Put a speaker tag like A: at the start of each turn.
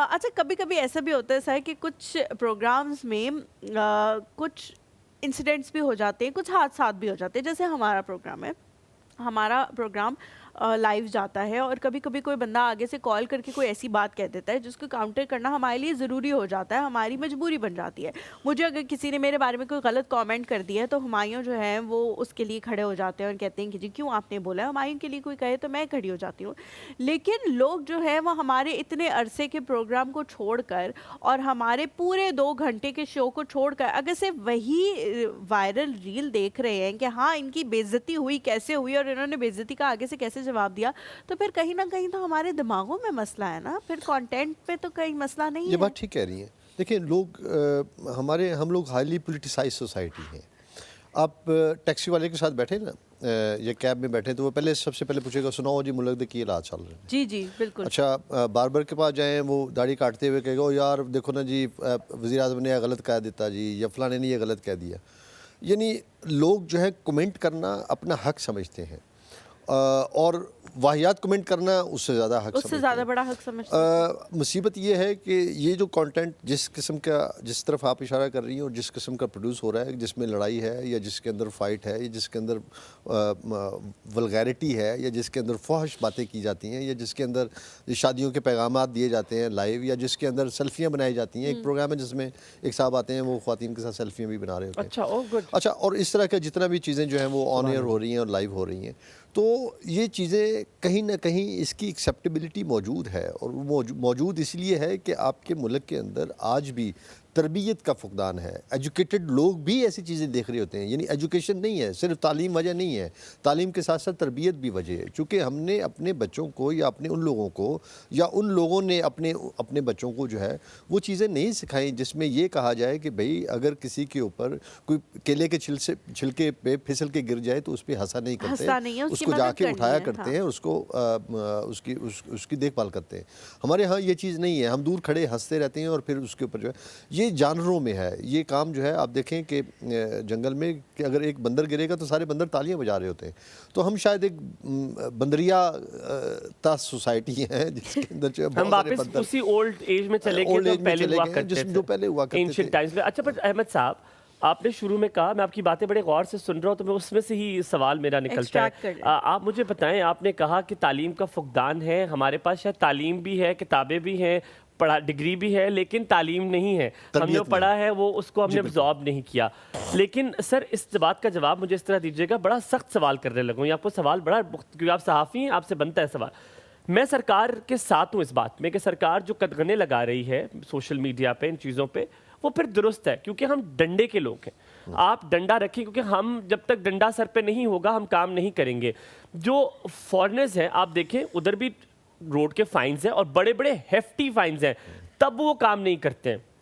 A: अच्छा, कभी कभी ऐसा भी होता है सर कि कुछ प्रोग्राम्स में कुछ इंसिडेंट्स भी हो जाते हैं, कुछ हादसात भी हो जाते हैं। जैसे हमारा प्रोग्राम लाइव जाता है और कभी कभी कोई बंदा आगे से कॉल करके कोई ऐसी बात कह देता है जिसको काउंटर करना हमारे लिए ज़रूरी हो जाता है, हमारी मजबूरी बन जाती है। मुझे अगर किसी ने मेरे बारे में कोई गलत कमेंट कर दिया है तो हुमायूं जो है वो उसके लिए खड़े हो जाते हैं और कहते हैं कि जी क्यों आपने बोला है। हुमायूं के लिए कोई कहे तो मैं खड़ी हो जाती हूँ। लेकिन लोग जो है वो हमारे इतने अरसे के प्रोग्राम को छोड़कर और हमारे पूरे 2 घंटे के शो को छोड़कर अगर सिर्फ वही वायरल रील देख रहे हैं कि हाँ इनकी बेइज्जती हुई कैसे हुई और इन्होंने बेइज्जती का आगे से कैसे जवाब दिया, तो फिर कहीं ना कहीं तो हमारे दिमागों में मसला है ना, फिर कंटेंट पे तो कहीं मसला नहीं
B: ये
A: है।
B: बात ठीक कह रही हैं। देखिए हम लोग हाईली पोलिटिसाइज सोसाइटी हैं। आप टैक्सी वाले के साथ बैठे ना या कैब में बैठे तो वो सबसे पहले पूछेगा सुनाओ जी मुल्क दे की हालात चल रहे हैं।
A: जी जी बिल्कुल।
B: अच्छा बार्बर के पास जाएं वो दाढ़ी काटते हुए कहेगा ओ यार देखो ना जी वज़ीर आज़म ने यह गलत कह देता जी या फलाने ने यह गलत कह दिया। यानी लोग जो है कमेंट करना अपना हक समझते हैं और वाहियात कमेंट करना उससे ज़्यादा हक
A: उससे ज़्यादा बड़ा हक समझते हैं।
B: मुसीबत ये है कि ये जो कंटेंट जिस किस्म का जिस तरफ आप इशारा कर रही हैं और जिस किस्म का प्रोड्यूस हो रहा है, जिसमें लड़ाई है या जिसके अंदर फ़ाइट है या जिसके अंदर वल्गैरिटी है या जिसके अंदर फहश बातें की जाती हैं या जिसके अंदर शादियों के पैगामात दिए जाते हैं लाइव या जिसके अंदर सेल्फियाँ बनाई जाती हैं। एक प्रोग्राम है जिसमें एक साहब आते हैं वो ख़वातीन के साथ सेल्फियाँ भी बना रहे होते हैं।
C: अच्छा, ओह गुड।
B: अच्छा, और इस तरह का जितना भी चीज़ें जो हैं वो ऑन एयर हो रही हैं और लाइव हो रही हैं, तो ये चीज़ें कहीं ना कहीं इसकी एक्सेप्टेबिलिटी मौजूद है और मौजूद इसलिए है कि आपके मुल्क के अंदर आज भी तरबियत का फुकदान है। एजुकेटेड लोग भी ऐसी चीज़ें देख रहे होते हैं। यानी एजुकेशन नहीं है, सिर्फ तालीम वजह नहीं है, तालीम के साथ साथ तरबियत भी वजह है। चूँकि हमने अपने बच्चों को या अपने उन लोगों को या उन लोगों ने अपने बच्चों को जो है वो चीज़ें नहीं सिखाई जिसमें ये कहा जाए कि भाई अगर किसी के ऊपर कोई केले के छिलके पे फिसल के गिर जाए तो उस पर हंसा नहीं करते, उसको जाके उठाया करते हैं, उसको उसकी देखभाल करते हैं। हमारे यहाँ ये चीज़ नहीं है, हम दूर खड़े हंसते रहते हैं और फिर उसके ऊपर जो है ये जानवरों में है ये काम जो है। आप देखें कि जंगल में कि अगर एक बंदर गिरेगा तो सारे बंदर तालियां बजा रहे होते हैं। तो हम शायद एक बंदरिया सोसाइटी है जिसके अंदर जो है
C: हम वापस उसी ओल्ड एज में चले गए जो पहले हुआ करते थे टाइम्स में। अच्छा, पर अहमद साहब आपने शुरू में कहा, मैं आपकी बातें बड़े गौर से सुन रहा हूँ तो मैं उसमें से ही सवाल मेरा निकलता है। आप मुझे बताएं, आपने कहा कि तालीम का फुकदान है, हमारे पास शायद तालीम भी है, किताबें भी हैं, डिग्री भी है, लेकिन तालीम नहीं है। हमने जो पढ़ा है वो उसको हमने अब्जॉर्ब नहीं किया। लेकिन सर इस बात का जवाब मुझे इस तरह दीजिएगा, बड़ा सख्त सवाल करने लगूँ, ये आपको सवाल बड़ा, क्योंकि आप सहाफ़ी हैं, आपसे बनता है सवाल। मैं सरकार के साथ हूँ इस बात में कि सरकार जो कदगने लगा रही है सोशल मीडिया पे इन चीज़ों पे वो फिर दुरुस्त है, क्योंकि हम डंडे के लोग हैं। आप डंडा रखें, क्योंकि हम जब तक डंडा सर पे नहीं होगा हम काम नहीं करेंगे। जो फॉरेनर्स हैं आप देखें उधर भी रोड के फाइन्स हैं और बड़े बड़े हेफ्टी फाइन्स हैं, तब वो काम नहीं करते हैं।